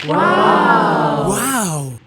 Wow! Wow!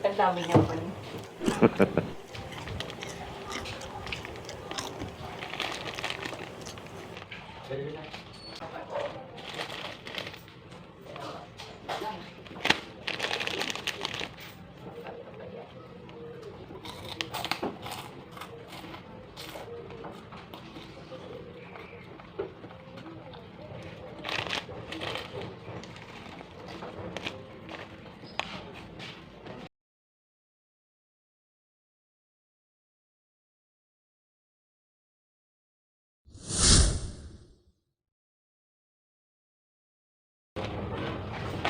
Ang dami niya pa rin.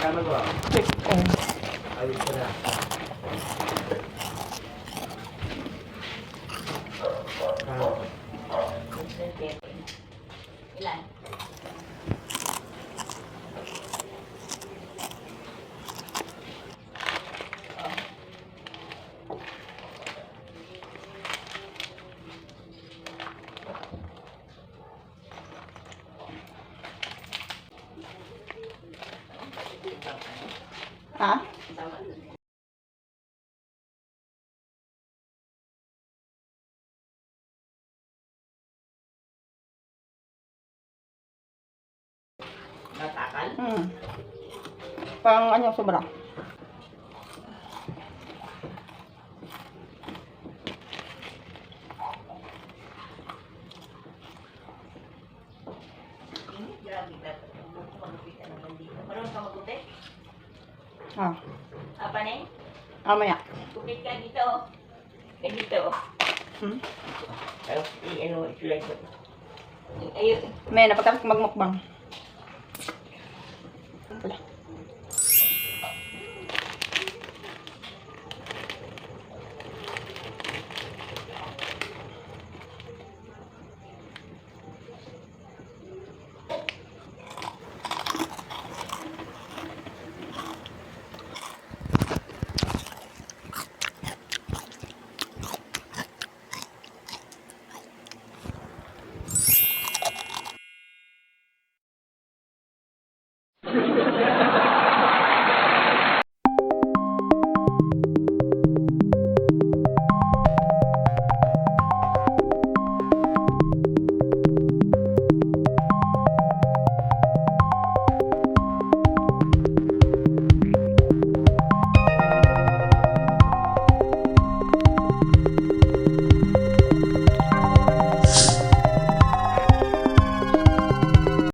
Kano ba? Ayos ko na. Ilan? Ha? Natakal? Pang ano, sobra. Grabe ka. Magupit naman dito. Marunong ka magutin? Ah, Apa na eh? mamaya. Gupit ka dito. Ka dito. Hmm? Tapos, i-ano, i-slide mo. Ayun. May napagkapit magmukbang.